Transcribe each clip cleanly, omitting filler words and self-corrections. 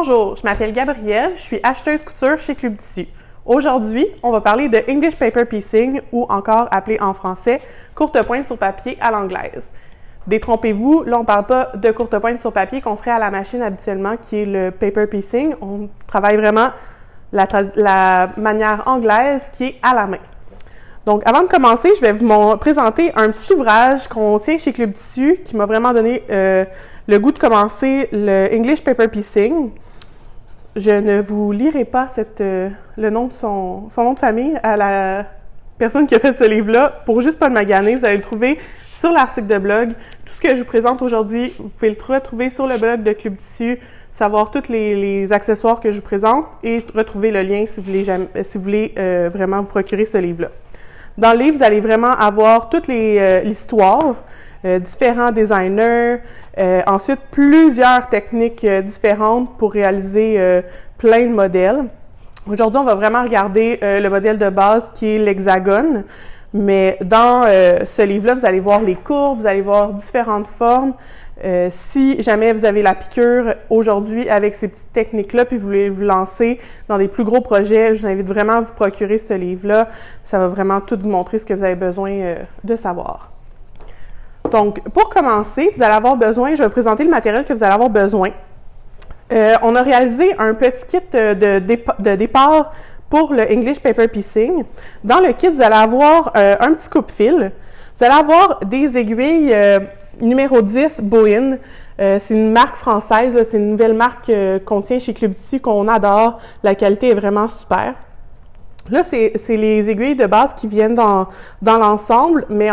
Bonjour, je m'appelle Gabrielle, je suis acheteuse couture chez Club Tissu. Aujourd'hui, on va parler de English Paper Piecing ou encore appelé en français courte pointe sur papier à l'anglaise. Détrompez-vous, là on ne parle pas de courte pointe sur papier qu'on ferait à la machine habituellement qui est le paper piecing. On travaille vraiment la manière anglaise qui est à la main. Donc, avant de commencer, je vais vous présenter un petit ouvrage qu'on tient chez Club Tissu qui m'a vraiment donné le goût de commencer le English Paper Piecing. Je ne vous lirai pas le nom de son nom de famille à la personne qui a fait ce livre-là pour juste pas le maganer. Vous allez le trouver sur l'article de blog. Tout ce que je vous présente aujourd'hui, vous pouvez le retrouver sur le blog de Club Tissu, savoir tous les accessoires que je vous présente et retrouver le lien si vous voulez vraiment vous procurer ce livre-là. Dans le livre, vous allez vraiment avoir toute l'histoire, différents designers, ensuite plusieurs techniques différentes pour réaliser plein de modèles. Aujourd'hui, on va vraiment regarder le modèle de base qui est l'hexagone, mais dans ce livre-là, vous allez voir les courbes, vous allez voir différentes formes. Si jamais vous avez la piqûre aujourd'hui avec ces petites techniques-là, puis vous voulez vous lancer dans des plus gros projets, je vous invite vraiment à vous procurer ce livre-là. Ça va vraiment tout vous montrer ce que vous avez besoin de savoir. Donc, pour commencer, vous allez avoir besoin, je vais vous présenter le matériel que vous allez avoir besoin. On a réalisé un petit kit de départ pour le English Paper Piecing. Dans le kit, vous allez avoir un petit coupe-fil. Vous allez avoir des aiguilles numéro 10 Bohin. C'est une marque française, c'est une nouvelle marque qu'on tient chez Club Tissu, qu'on adore. La qualité est vraiment super. Là, c'est les aiguilles de base qui viennent dans l'ensemble, mais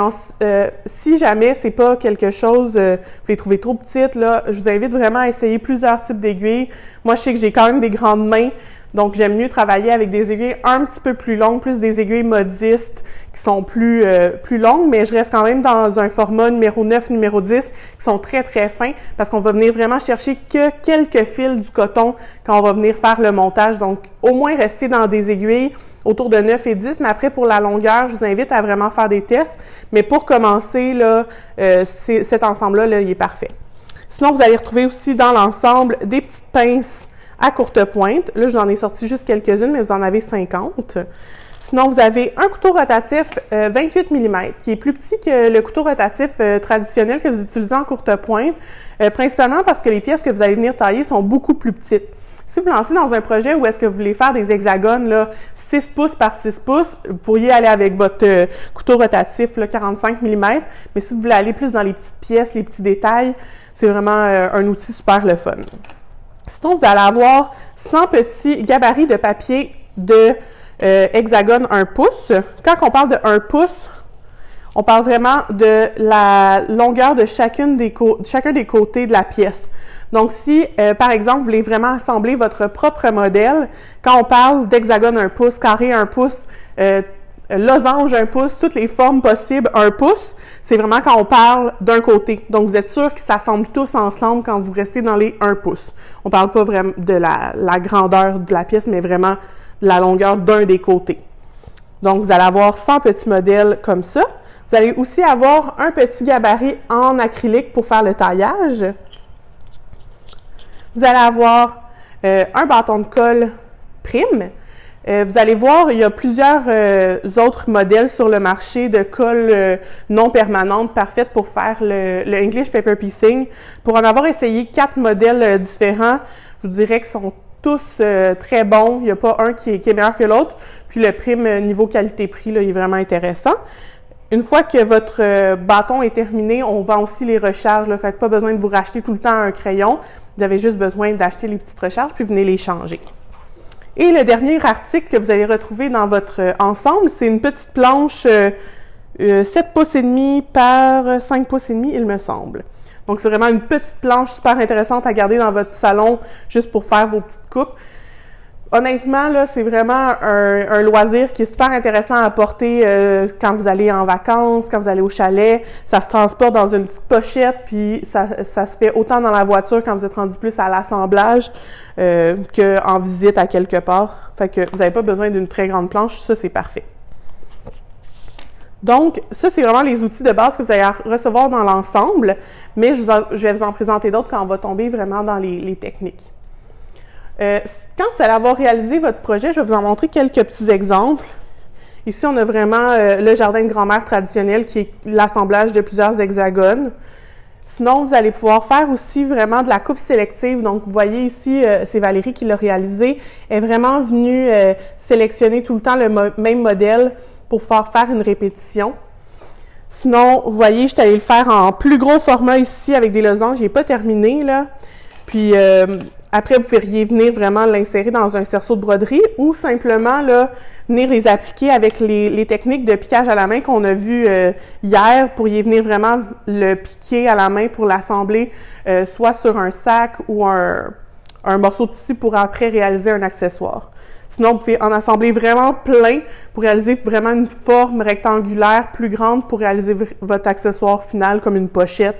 si jamais c'est pas quelque chose, vous les trouvez trop petites, là, je vous invite vraiment à essayer plusieurs types d'aiguilles. Moi, je sais que j'ai quand même des grandes mains, donc j'aime mieux travailler avec des aiguilles un petit peu plus longues, plus des aiguilles modistes qui sont plus longues, mais je reste quand même dans un format numéro 9, numéro 10 qui sont très très fins parce qu'on va venir vraiment chercher que quelques fils du coton quand on va venir faire le montage. Donc, au moins rester dans des aiguilles autour de 9 et 10, mais après pour la longueur, je vous invite à vraiment faire des tests. Mais pour commencer, là, cet ensemble-là, là, il est parfait. Sinon, vous allez retrouver aussi dans l'ensemble des petites pinces à courte pointe. Là, j'en ai sorti juste quelques-unes, mais vous en avez 50. Sinon, vous avez un couteau rotatif 28 mm, qui est plus petit que le couteau rotatif traditionnel que vous utilisez en courte pointe, principalement parce que les pièces que vous allez venir tailler sont beaucoup plus petites. Si vous lancez dans un projet où est-ce que vous voulez faire des hexagones là, 6 pouces par 6 pouces, vous pourriez aller avec votre couteau rotatif là, 45 mm, mais si vous voulez aller plus dans les petites pièces, les petits détails, c'est vraiment un outil super le fun. Sinon, vous allez avoir 100 petits gabarits de papier de hexagone 1 pouce. Quand on parle de 1 pouce, on parle vraiment de la longueur de chacun des côtés de la pièce. Donc, si, par exemple, vous voulez vraiment assembler votre propre modèle, quand on parle d'hexagone 1 pouce, carré 1 pouce, losange 1 pouce, toutes les formes possibles 1 pouce, c'est vraiment quand on parle d'un côté. Donc, vous êtes sûr qu'ils s'assemblent tous ensemble quand vous restez dans les 1 pouce. On ne parle pas vraiment de la grandeur de la pièce, mais vraiment de la longueur d'un des côtés. Donc, vous allez avoir 100 petits modèles comme ça. Vous allez aussi avoir un petit gabarit en acrylique pour faire le taillage. Vous allez avoir un bâton de colle prime. Vous allez voir, il y a plusieurs autres modèles sur le marché de colle non permanente parfaite pour faire le English Paper Piecing. Pour en avoir essayé 4 modèles différents, je vous dirais qu'ils sont tous très bons. Il n'y a pas un qui est meilleur que l'autre. Puis le prime niveau qualité-prix, là, il est vraiment intéressant. Une fois que votre bâton est terminé, on vend aussi les recharges. Là, faites pas besoin de vous racheter tout le temps un crayon. Vous avez juste besoin d'acheter les petites recharges puis venez les changer. Et le dernier article que vous allez retrouver dans votre ensemble, c'est une petite planche 7 pouces et demi par 5 pouces et demi, il me semble. Donc, c'est vraiment une petite planche super intéressante à garder dans votre salon juste pour faire vos petites coupes. Honnêtement, là, c'est vraiment un loisir qui est super intéressant à porter quand vous allez en vacances, quand vous allez au chalet. Ça se transporte dans une petite pochette, puis ça se fait autant dans la voiture quand vous êtes rendu plus à l'assemblage qu'en visite à quelque part. Fait que vous n'avez pas besoin d'une très grande planche, ça c'est parfait. Donc, ça, c'est vraiment les outils de base que vous allez recevoir dans l'ensemble, mais je vais vous en présenter d'autres quand on va tomber vraiment dans les techniques. Quand vous allez avoir réalisé votre projet, je vais vous en montrer quelques petits exemples. Ici, on a vraiment le jardin de grand-mère traditionnel qui est l'assemblage de plusieurs hexagones. Sinon, vous allez pouvoir faire aussi vraiment de la coupe sélective. Donc, vous voyez ici, c'est Valérie qui l'a réalisé. Elle est vraiment venue sélectionner tout le temps le même modèle pour pouvoir faire une répétition. Sinon, vous voyez, je suis allée le faire en plus gros format ici avec des losanges. Je n'ai pas terminé, là. Puis, après, vous pourriez venir vraiment l'insérer dans un cerceau de broderie ou simplement, là, venir les appliquer avec les techniques de piquage à la main qu'on a vues hier. Vous pourriez venir vraiment le piquer à la main pour l'assembler soit sur un sac ou un morceau de tissu pour après réaliser un accessoire. Sinon, vous pouvez en assembler vraiment plein pour réaliser vraiment une forme rectangulaire plus grande pour réaliser votre accessoire final comme une pochette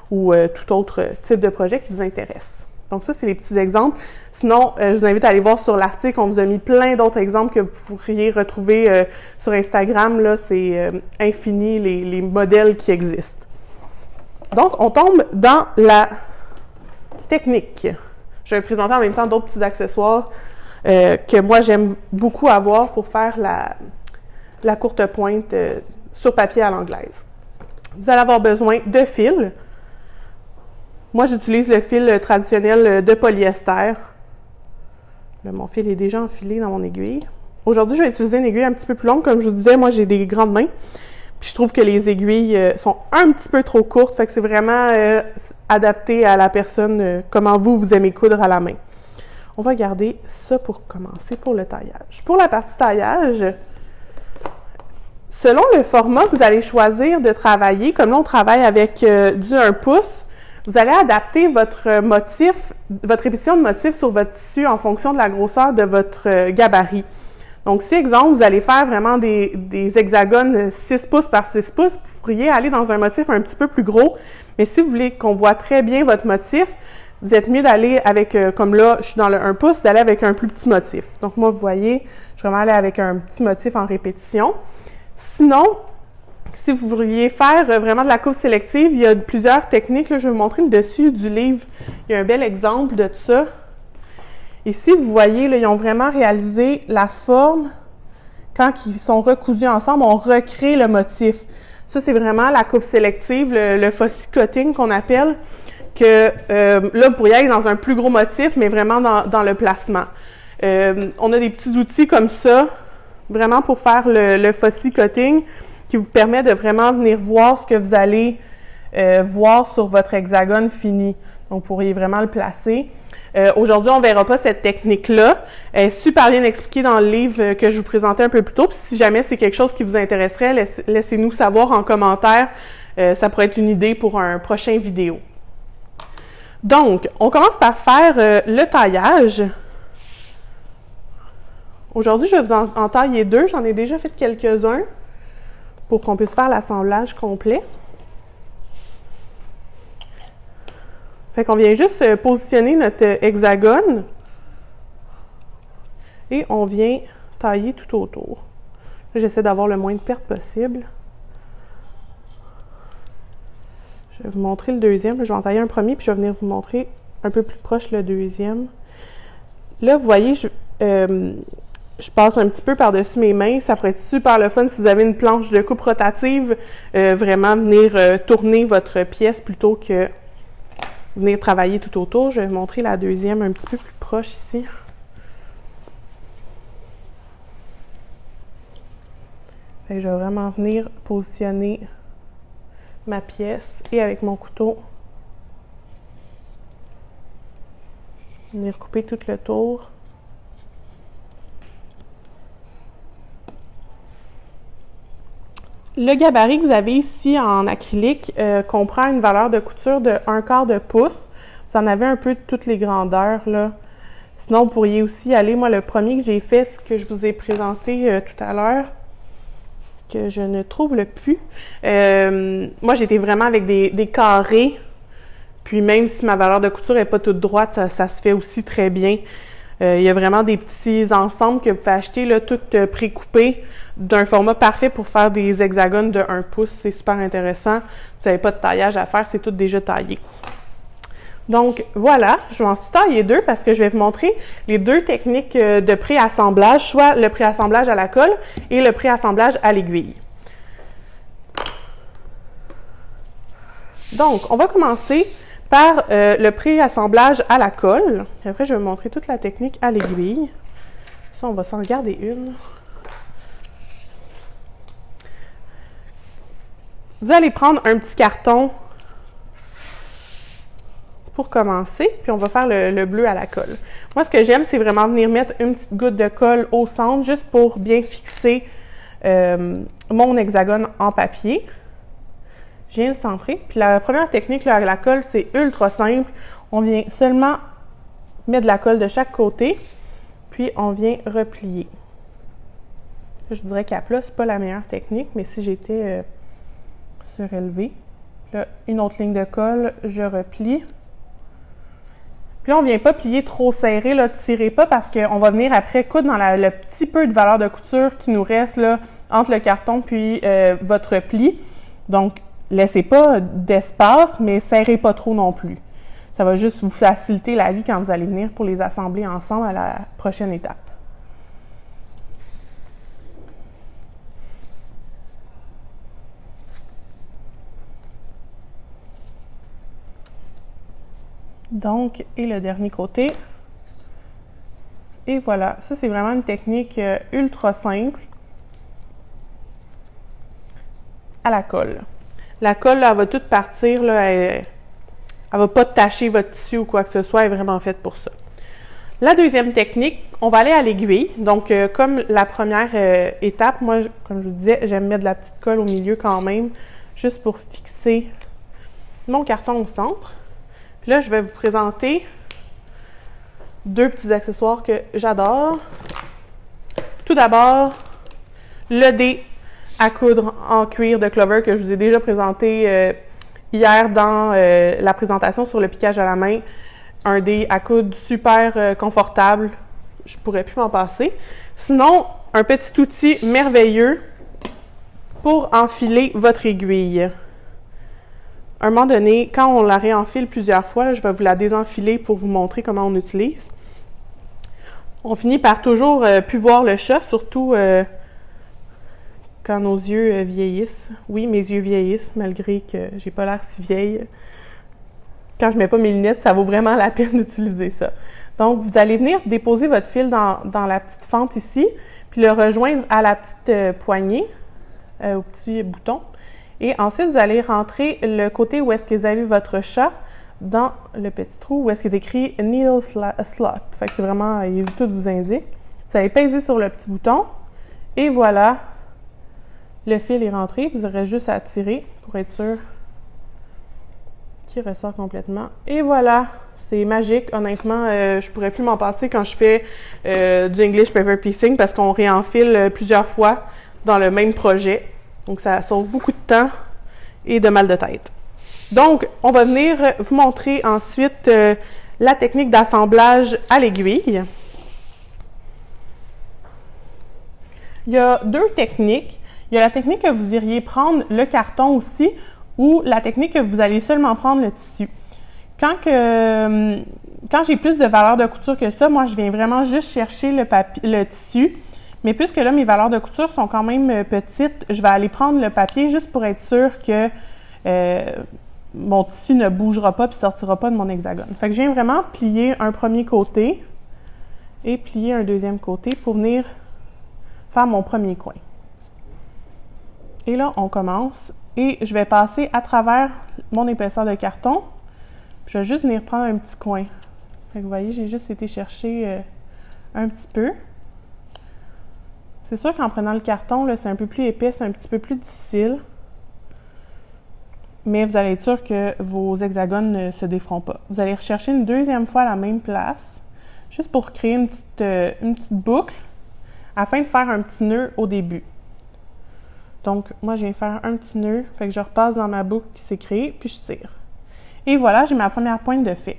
ou tout autre type de projet qui vous intéresse. Donc ça, c'est les petits exemples. Sinon, je vous invite à aller voir sur l'article. On vous a mis plein d'autres exemples que vous pourriez retrouver sur Instagram. Là, c'est infini les modèles qui existent. Donc, on tombe dans la technique. Je vais présenter en même temps d'autres petits accessoires que moi, j'aime beaucoup avoir pour faire la courte pointe sur papier à l'anglaise. Vous allez avoir besoin de fils. Moi, j'utilise le fil traditionnel de polyester. Là, mon fil est déjà enfilé dans mon aiguille. Aujourd'hui, je vais utiliser une aiguille un petit peu plus longue. Comme je vous disais, moi, j'ai des grandes mains. Puis je trouve que les aiguilles sont un petit peu trop courtes. Fait que c'est vraiment adapté à la personne, comment vous aimez coudre à la main. On va garder ça pour commencer pour le taillage. Pour la partie taillage, selon le format que vous allez choisir de travailler, comme là, on travaille avec du 1 pouce, vous allez adapter votre motif, votre répétition de motif sur votre tissu en fonction de la grosseur de votre gabarit. Donc, si, exemple, vous allez faire vraiment des hexagones 6 pouces par 6 pouces, vous pourriez aller dans un motif un petit peu plus gros. Mais si vous voulez qu'on voit très bien votre motif, vous êtes mieux d'aller avec, comme là, je suis dans le 1 pouce, d'aller avec un plus petit motif. Donc, moi, vous voyez, je vais vraiment aller avec un petit motif en répétition. Sinon, si vous vouliez faire vraiment de la coupe sélective, il y a plusieurs techniques. Là, je vais vous montrer le dessus du livre. Il y a un bel exemple de ça. Ici, vous voyez, là, ils ont vraiment réalisé la forme. Quand ils sont recousus ensemble, on recrée le motif. Ça, c'est vraiment la coupe sélective, le fussy cutting qu'on appelle. Que là, vous pourriez aller dans un plus gros motif, mais vraiment dans le placement. On a des petits outils comme ça, vraiment pour faire le fussy cutting, qui vous permet de vraiment venir voir ce que vous allez voir sur votre hexagone fini. Donc, vous pourriez vraiment le placer. Aujourd'hui, on ne verra pas cette technique-là. Elle est super bien expliquée dans le livre que je vous présentais un peu plus tôt. Puis si jamais c'est quelque chose qui vous intéresserait, laissez-nous savoir en commentaire. Ça pourrait être une idée pour un prochain vidéo. Donc, on commence par faire le taillage. Aujourd'hui, je vais vous en tailler 2. J'en ai déjà fait quelques-uns pour qu'on puisse faire l'assemblage complet. Fait qu'on vient juste positionner notre hexagone et on vient tailler tout autour. J'essaie d'avoir le moins de pertes possible. Je vais vous montrer le deuxième. Je vais en tailler un premier, puis je vais venir vous montrer un peu plus proche le deuxième. Là, vous voyez, je passe un petit peu par-dessus mes mains. Ça pourrait être super le fun si vous avez une planche de coupe rotative. Vraiment venir tourner votre pièce plutôt que venir travailler tout autour. Je vais vous montrer la deuxième un petit peu plus proche ici. Fait que je vais vraiment venir positionner ma pièce et avec mon couteau, venir couper tout le tour. Le gabarit que vous avez ici en acrylique comprend une valeur de couture de 1/4 de pouce. Vous en avez un peu de toutes les grandeurs, là. Sinon, vous pourriez aussi aller, moi, le premier que j'ai fait, ce que je vous ai présenté tout à l'heure, que je ne trouve le plus. Moi, j'étais vraiment avec des carrés. Puis même si ma valeur de couture n'est pas toute droite, ça se fait aussi très bien. Il y a vraiment des petits ensembles que vous pouvez acheter, là, tout précoupés, d'un format parfait pour faire des hexagones de 1 pouce. C'est super intéressant. Vous n'avez pas de taillage à faire, c'est tout déjà taillé. Donc, voilà, je m'en suis taillé deux parce que je vais vous montrer les deux techniques de préassemblage, soit le préassemblage à la colle et le préassemblage à l'aiguille. Donc, on va commencer par le préassemblage à la colle. Et après, je vais vous montrer toute la technique à l'aiguille. Ça, on va s'en regarder une. Vous allez prendre un petit carton pour commencer, puis on va faire le bleu à la colle. Moi, ce que j'aime, c'est vraiment venir mettre une petite goutte de colle au centre, juste pour bien fixer mon hexagone en papier. Je viens le centrer. Puis la première technique là, à la colle, c'est ultra simple. On vient seulement mettre de la colle de chaque côté, puis on vient replier. Je dirais qu'à plat, c'est pas la meilleure technique, mais si j'étais surélevée, là, une autre ligne de colle, je replie. Puis là, on ne vient pas plier trop serré, là, tirez pas parce qu'on va venir après coudre dans le petit peu de valeur de couture qui nous reste là, entre le carton puis votre pli. Donc, laissez pas d'espace, mais serrez pas trop non plus. Ça va juste vous faciliter la vie quand vous allez venir pour les assembler ensemble à la prochaine étape. Donc, et le dernier côté. Et voilà, ça c'est vraiment une technique ultra simple à la colle. La colle, là, elle va toute partir, là, elle ne va pas tacher votre tissu ou quoi que ce soit, elle est vraiment faite pour ça. La deuxième technique, on va aller à l'aiguille. Donc, comme la première étape, moi, comme je vous disais, j'aime mettre de la petite colle au milieu quand même, juste pour fixer mon carton au centre. Puis là, je vais vous présenter deux petits accessoires que j'adore. Tout d'abord, le dé à coudre en cuir de Clover que je vous ai déjà présenté hier dans la présentation sur le piquage à la main. Un dé à coudre super confortable, je pourrais plus m'en passer. Sinon, un petit outil merveilleux pour enfiler votre aiguille. À un moment donné, quand on la réenfile plusieurs fois, là, je vais vous la désenfiler pour vous montrer comment on utilise. On finit par toujours plus voir le chat, surtout quand nos yeux vieillissent. Oui, mes yeux vieillissent, malgré que j'ai pas l'air si vieille. Quand je mets pas mes lunettes, ça vaut vraiment la peine d'utiliser ça. Donc, vous allez venir déposer votre fil dans la petite fente ici, puis le rejoindre à la petite poignée, au petit bouton. Et ensuite, vous allez rentrer le côté où est-ce que vous avez votre chat dans le petit trou où est-ce qu'il est écrit « Needle Slot ». Fait que c'est vraiment, tout vous indique. Vous allez peser sur le petit bouton et voilà, le fil est rentré. Vous aurez juste à tirer pour être sûr qu'il ressort complètement. Et voilà, c'est magique. Honnêtement, je pourrais plus m'en passer quand je fais du English Paper Piecing parce qu'on réenfile plusieurs fois dans le même projet. Donc, ça sauve beaucoup de temps et de mal de tête. Donc, on va venir vous montrer ensuite la technique d'assemblage à l'aiguille. Il y a deux techniques. Il y a la technique que vous iriez prendre le carton aussi ou la technique que vous allez seulement prendre le tissu. Quand j'ai plus de valeur de couture que ça, moi, je viens vraiment juste chercher le tissu. Mais puisque là, mes valeurs de couture sont quand même petites, je vais aller prendre le papier juste pour être sûre que mon tissu ne bougera pas et ne sortira pas de mon hexagone. Fait que je viens vraiment plier un premier côté et plier un deuxième côté pour venir faire mon premier coin. Et là, on commence et je vais passer à travers mon épaisseur de carton. Je vais juste venir prendre un petit coin. Fait que vous voyez, j'ai juste été chercher un petit peu. C'est sûr qu'en prenant le carton, là, c'est un peu plus épais, c'est un petit peu plus difficile. Mais vous allez être sûr que vos hexagones ne se déferont pas. Vous allez rechercher une deuxième fois à la même place, juste pour créer une petite boucle, afin de faire un petit nœud au début. Donc, moi, je viens faire un petit nœud, fait que je repasse dans ma boucle qui s'est créée, puis je tire. Et voilà, j'ai ma première pointe de fait.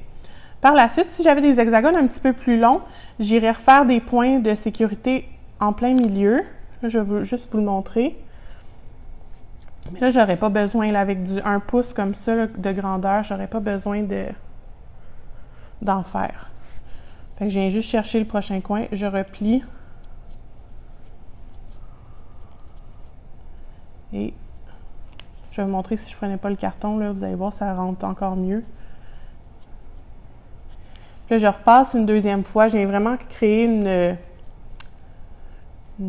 Par la suite, si j'avais des hexagones un petit peu plus longs, j'irais refaire des points de sécurité en plein milieu. Là, je veux juste vous le montrer. Mais là, j'aurais pas besoin, là, avec du 1 pouce comme ça, là, de grandeur, j'aurais pas besoin de d'en faire. Fait que je viens juste chercher le prochain coin, je replie. Et je vais vous montrer si je ne prenais pas le carton, là, vous allez voir, ça rentre encore mieux. Puis là, je repasse une deuxième fois. Je viens vraiment créer une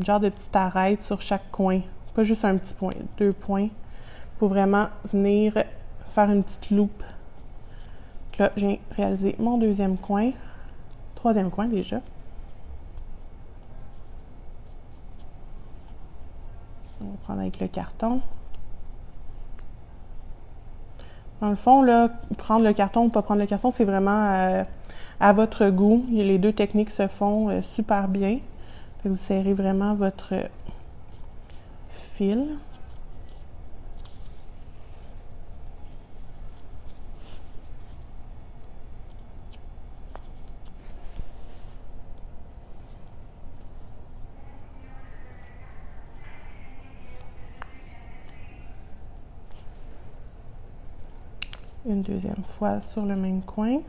genre de petite arête sur chaque coin. Pas juste un petit point, 2 points. Pour vraiment venir faire une petite loupe. Donc là, j'ai réalisé mon deuxième coin. Troisième coin déjà. On va prendre avec le carton. Dans le fond, là, prendre le carton ou pas prendre le carton, c'est vraiment à votre goût. Les deux techniques se font super bien. Vous serrez vraiment votre fil. Une deuxième fois sur le même coin.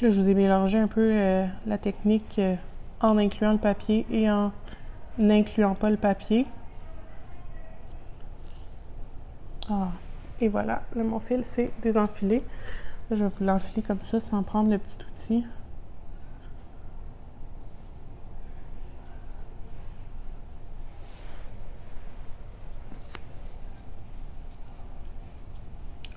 Là, je vous ai mélangé un peu la technique en incluant le papier et en n'incluant pas le papier. Ah, et voilà, là, mon fil s'est désenfilé. Là, je vais vous l'enfiler comme ça sans prendre le petit outil.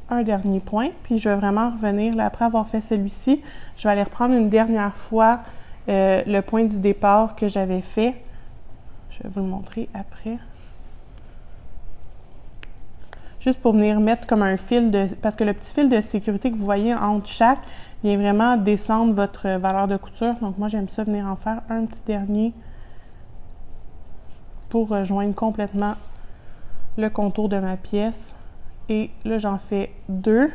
Un dernier point, puis je vais vraiment revenir, là, après avoir fait celui-ci, je vais aller reprendre une dernière fois le point du départ que j'avais fait. Je vais vous le montrer après. Juste pour venir mettre comme un fil de... Parce que le petit fil de sécurité que vous voyez entre chaque vient vraiment descendre votre valeur de couture. Donc moi, j'aime ça venir en faire un petit dernier pour rejoindre complètement le contour de ma pièce. Et là, j'en fais 2.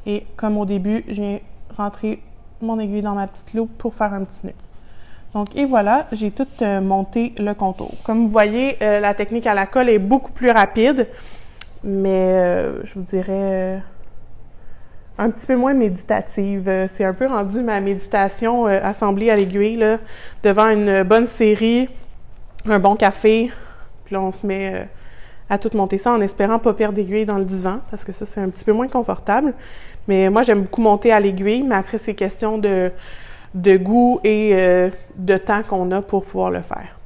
Et comme au début, je viens rentrer mon aiguille dans ma petite loupe pour faire un petit nœud. Donc, et voilà, j'ai tout monté le contour. Comme vous voyez, la technique à la colle est beaucoup plus rapide, mais je vous dirais un petit peu moins méditative. C'est un peu rendu ma méditation assemblée à l'aiguille, là, devant une bonne série, un bon café, puis là, on se met à tout monter ça en espérant pas perdre d'aiguille dans le divan, parce que ça, c'est un petit peu moins confortable. Mais moi, j'aime beaucoup monter à l'aiguille, mais après, c'est question de goût et de temps qu'on a pour pouvoir le faire.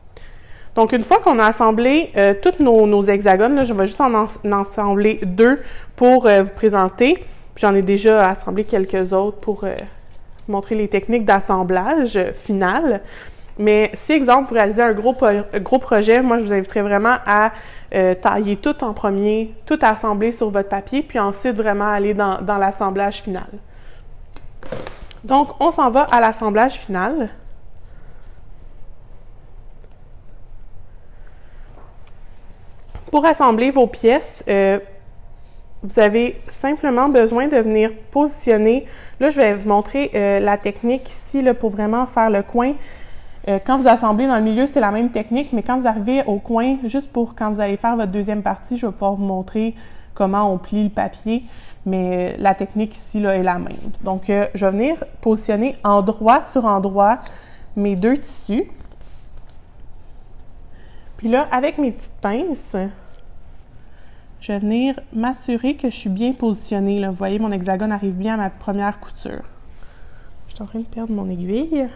Donc, une fois qu'on a assemblé tous nos hexagones, là, je vais juste en assembler 2 pour vous présenter. J'en ai déjà assemblé quelques autres pour montrer les techniques d'assemblage final. Mais si, exemple, vous réalisez un gros projet, moi, je vous inviterais vraiment à tailler tout en premier, tout assembler sur votre papier, puis ensuite vraiment aller dans l'assemblage final. Donc, on s'en va à l'assemblage final. Pour assembler vos pièces, vous avez simplement besoin de venir positionner. Là, je vais vous montrer la technique ici là, pour vraiment faire le coin. Quand vous assemblez dans le milieu, c'est la même technique, mais quand vous arrivez au coin, juste pour quand vous allez faire votre deuxième partie, je vais pouvoir vous montrer comment on plie le papier, mais la technique ici là, est la même. Donc, je vais venir positionner endroit sur endroit mes 2 tissus. Puis là, avec mes petites pinces, je vais venir m'assurer que je suis bien positionnée. Là. Vous voyez, mon hexagone arrive bien à ma première couture. Je suis en train de perdre mon aiguille.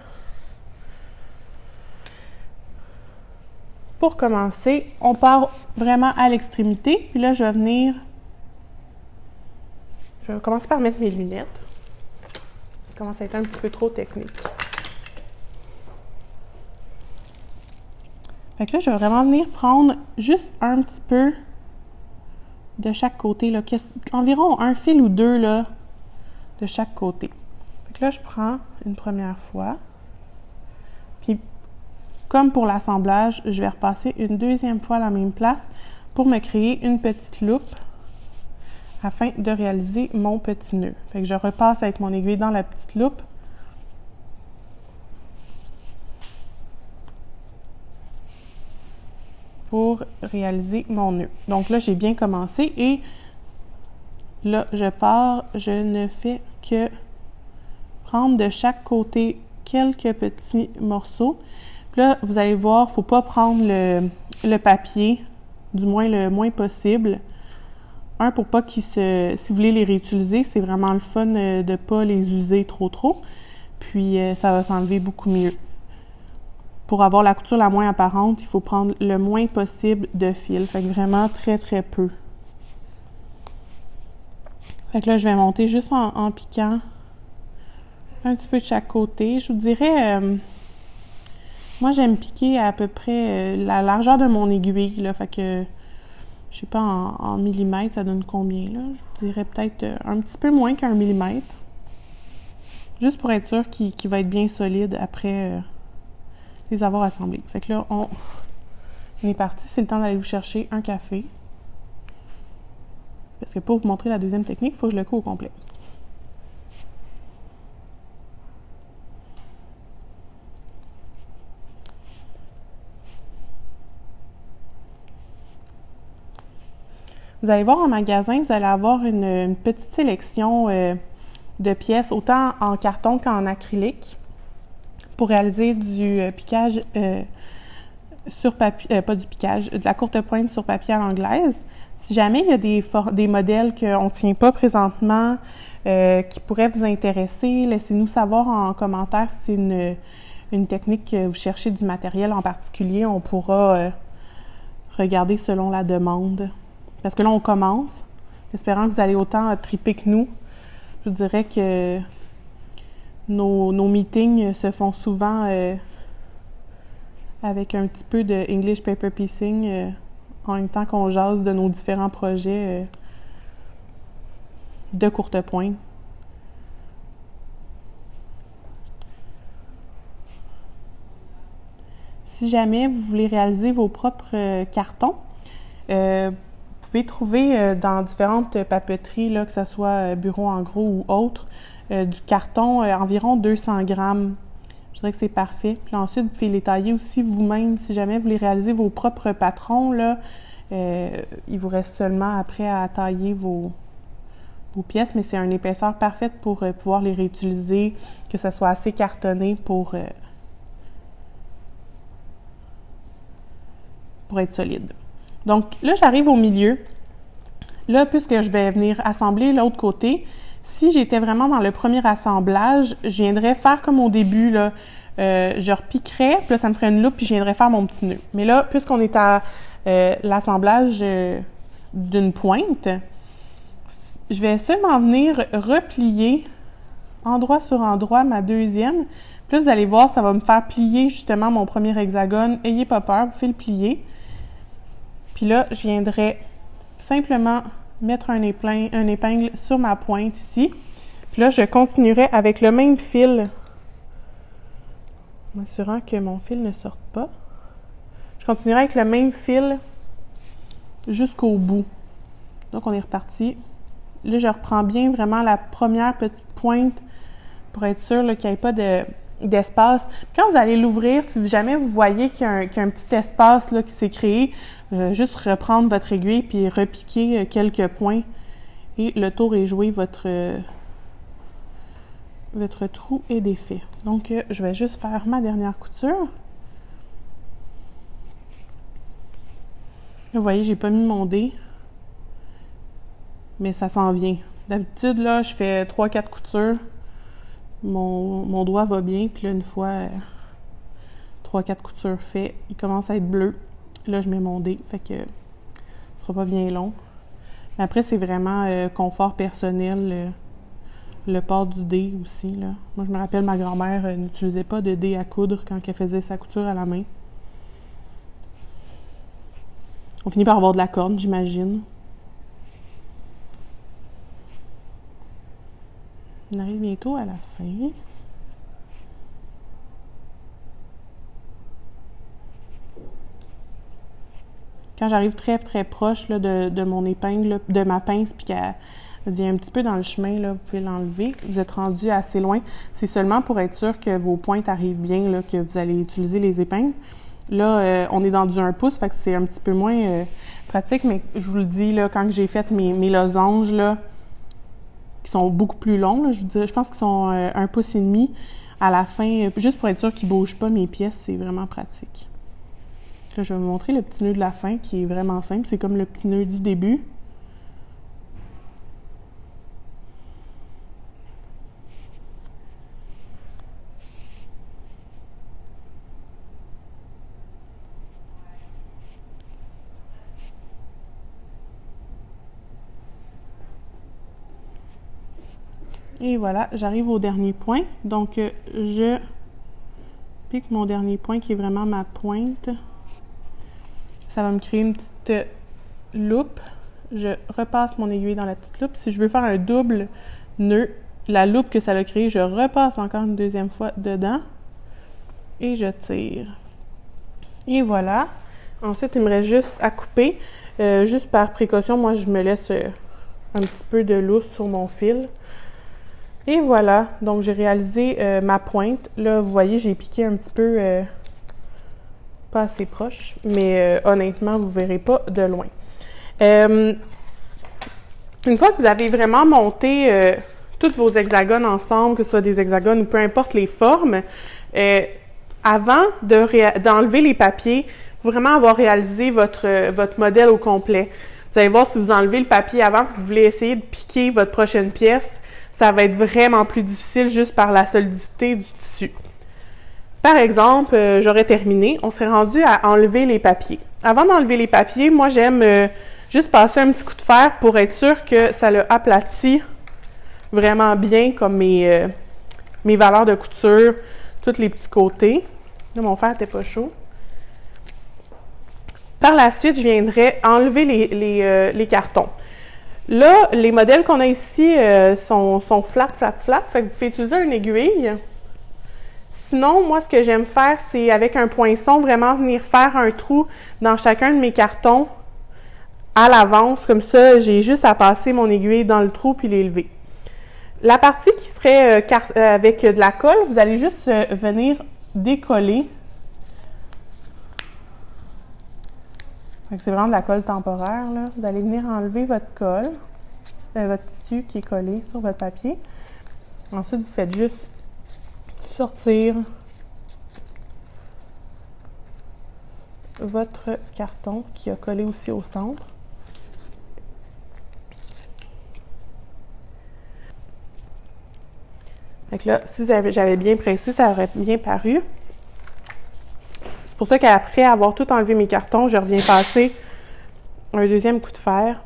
Pour commencer, on part vraiment à l'extrémité. Puis là, je vais commencer par mettre mes lunettes. Ça commence à être un petit peu trop technique. Fait que là, je vais vraiment venir prendre juste un petit peu de chaque côté, là, environ un fil ou 2 là, de chaque côté. Fait que là, je prends une première fois. Puis, comme pour l'assemblage, je vais repasser une deuxième fois à la même place pour me créer une petite loupe afin de réaliser mon petit nœud. Fait que je repasse avec mon aiguille dans la petite loupe. Pour réaliser mon nœud. Donc là, j'ai bien commencé et là, je pars, je ne fais que prendre de chaque côté quelques petits morceaux. Puis là, vous allez voir, il ne faut pas prendre le papier, du moins le moins possible. Un, pour pas qu'ils se... Si vous voulez les réutiliser, c'est vraiment le fun de ne pas les user trop. Puis ça va s'enlever beaucoup mieux. Pour avoir la couture la moins apparente, il faut prendre le moins possible de fil. Fait que vraiment très peu. Fait que là, je vais monter juste en piquant un petit peu de chaque côté. Je vous dirais, moi j'aime piquer à peu près la largeur de mon aiguille, là. Fait que, je sais pas, en millimètres, ça donne combien, là? Je vous dirais peut-être un petit peu moins qu'un millimètre. Juste pour être sûr qu'il va être bien solide après les avoir assemblés. Fait que là, on est parti. C'est le temps d'aller vous chercher un café. Parce que pour vous montrer la deuxième technique, il faut que je le coue au complet. Vous allez voir en magasin, vous allez avoir une petite sélection de pièces, autant en carton qu'en acrylique, pour réaliser du piquage sur papier, pas du piquage, de la courte pointe sur papier à l'anglaise. Si jamais il y a des modèles qu'on ne tient pas présentement, qui pourraient vous intéresser, laissez-nous savoir en commentaire si c'est une technique que vous cherchez du matériel en particulier. On pourra regarder selon la demande. Parce que là, on commence, espérant que vous allez autant triper que nous. Je vous dirais que nos meetings se font souvent avec un petit peu de English Paper Piecing en même temps qu'on jase de nos différents projets de courte pointe. Si jamais vous voulez réaliser vos propres cartons, vous pouvez trouver dans différentes papeteries, là, que ce soit Bureau en gros ou autre, du carton environ 200 grammes. Je dirais que c'est parfait. Puis là, ensuite, vous pouvez les tailler aussi vous-même. Si jamais vous voulez réaliser vos propres patrons, là, il vous reste seulement après à tailler vos pièces, mais c'est une épaisseur parfaite pour pouvoir les réutiliser, que ça soit assez cartonné pour être solide. Donc là, j'arrive au milieu. Là, puisque je vais venir assembler l'autre côté, si j'étais vraiment dans le premier assemblage, je viendrais faire comme au début, là, je repiquerais, puis là, ça me ferait une loupe, puis je viendrais faire mon petit nœud. Mais là, puisqu'on est à l'assemblage d'une pointe, je vais seulement venir replier endroit sur endroit ma deuxième. Puis là, vous allez voir, ça va me faire plier justement mon premier hexagone. Ayez pas peur, vous faites le plier. Puis là, je viendrai simplement mettre un épingle sur ma pointe ici. Puis là, je continuerai avec le même fil, en m'assurant que mon fil ne sorte pas. Je continuerai avec le même fil jusqu'au bout. Donc, on est reparti. Là, je reprends bien vraiment la première petite pointe pour être sûr qu'il n'y ait pas d'espace. Quand vous allez l'ouvrir, si jamais vous voyez qu'il y a un petit espace là, qui s'est créé, juste reprendre votre aiguille puis repiquer quelques points et le tour est joué, votre trou est défait. Donc, je vais juste faire ma dernière couture. Là, vous voyez, j'ai pas mis mon dé, mais ça s'en vient. D'habitude, là, je fais 3-4 coutures. Mon doigt va bien, puis là, une fois 3-4 coutures fait, il commence à être bleu. Là, je mets mon dé, fait que ce sera pas bien long. Mais après, c'est vraiment confort personnel, le port du dé aussi, là. Moi, je me rappelle, ma grand-mère n'utilisait pas de dé à coudre quand elle faisait sa couture à la main. On finit par avoir de la corde, j'imagine. On arrive bientôt à la fin. quand j'arrive très très proche là, de mon épingle, là, de ma pince, puis qu'elle vient un petit peu dans le chemin, là, vous pouvez l'enlever. Vous êtes rendu assez loin. C'est seulement pour être sûr que vos pointes arrivent bien, là, que vous allez utiliser les épingles. Là, on est dans du 1 pouce, fait que c'est un petit peu moins pratique, mais je vous le dis, là, quand j'ai fait mes losanges, là, qui sont beaucoup plus longs, là, je pense qu'ils sont 1 pouce et demi, à la fin, juste pour être sûr qu'ils ne bougent pas mes pièces, c'est vraiment pratique. Là, je vais vous montrer le petit nœud de la fin, qui est vraiment simple. C'est comme le petit nœud du début. Et voilà, j'arrive au dernier point. Donc, je pique mon dernier point qui est vraiment ma pointe. Ça va me créer une petite loupe. Je repasse mon aiguille dans la petite loupe. Si je veux faire un double nœud, la loupe que ça a créé, je repasse encore une deuxième fois dedans. Et je tire. Et voilà. Ensuite, il me reste juste à couper. Juste par précaution, moi, je me laisse un petit peu de lousse sur mon fil. Et voilà, donc j'ai réalisé ma pointe. Là, vous voyez, j'ai piqué un petit peu, pas assez proche, mais honnêtement, vous ne verrez pas de loin. Une fois que vous avez vraiment monté tous vos hexagones ensemble, que ce soit des hexagones ou peu importe les formes, avant d'enlever les papiers, il faut vraiment avoir réalisé votre modèle au complet. Vous allez voir, si vous enlevez le papier avant que vous voulez essayer de piquer votre prochaine pièce, ça va être vraiment plus difficile juste par la solidité du tissu. Par exemple, j'aurais terminé, on serait rendu à enlever les papiers. Avant d'enlever les papiers, moi j'aime juste passer un petit coup de fer pour être sûr que ça le aplatit vraiment bien comme mes valeurs de couture, tous les petits côtés. Là, mon fer n'était pas chaud. Par la suite, je viendrai enlever les cartons. Là, les modèles qu'on a ici sont flat. Fait que vous pouvez utiliser une aiguille. Sinon, moi, ce que j'aime faire, c'est avec un poinçon, vraiment venir faire un trou dans chacun de mes cartons à l'avance. Comme ça, j'ai juste à passer mon aiguille dans le trou puis l'élever. La partie qui serait avec de la colle, vous allez juste venir décoller. C'est vraiment de la colle temporaire, là. Vous allez venir enlever votre colle, votre tissu qui est collé sur votre papier. Ensuite, vous faites juste sortir votre carton qui a collé aussi au centre. Donc là, si j'avais bien pressé, ça aurait bien paru. C'est pour ça qu'après avoir tout enlevé mes cartons, je reviens passer un deuxième coup de fer.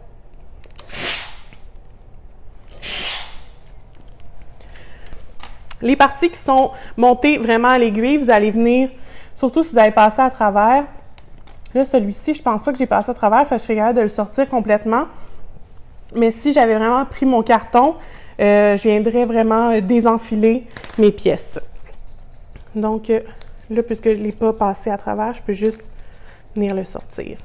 Les parties qui sont montées vraiment à l'aiguille, vous allez venir, surtout si vous avez passé à travers. Là, celui-ci, je pense pas que j'ai passé à travers, fait que je serais capable de le sortir complètement. Mais si j'avais vraiment pris mon carton, je viendrais vraiment désenfiler mes pièces. Donc, là, puisque je ne l'ai pas passé à travers, je peux juste venir le sortir.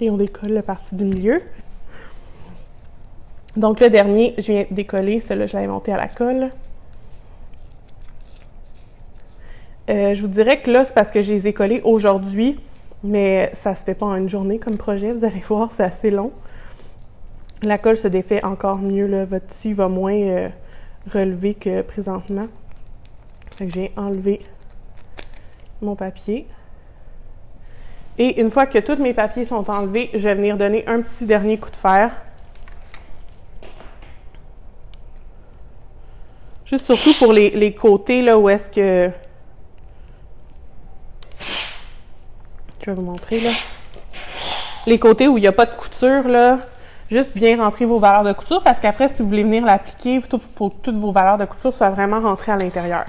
Et on décolle la partie du milieu. Donc, le dernier, je viens décoller. Celui-là, je l'avais monté à la colle. Je vous dirais que là, c'est parce que je les ai collés aujourd'hui, mais ça se fait pas en une journée comme projet. Vous allez voir, c'est assez long. La colle se défait encore mieux, là. Votre tissu va moins relevé que présentement. Donc, je viens enlever mon papier. Et une fois que tous mes papiers sont enlevés, je vais venir donner un petit dernier coup de fer. Juste surtout pour les côtés, là, où est-ce que... Je vais vous montrer, là. Les côtés où il n'y a pas de couture, là, juste bien rentrer vos valeurs de couture, parce qu'après, si vous voulez venir l'appliquer, il faut que toutes vos valeurs de couture soient vraiment rentrées à l'intérieur.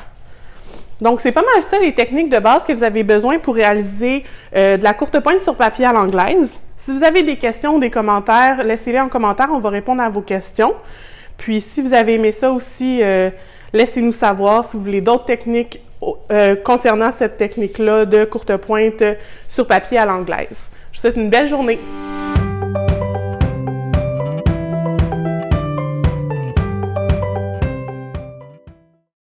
Donc, c'est pas mal ça, les techniques de base que vous avez besoin pour réaliser de la courte pointe sur papier à l'anglaise. Si vous avez des questions ou des commentaires, laissez-les en commentaire, on va répondre à vos questions. Puis, si vous avez aimé ça aussi, laissez-nous savoir si vous voulez d'autres techniques concernant cette technique-là de courte pointe sur papier à l'anglaise. Je vous souhaite une belle journée!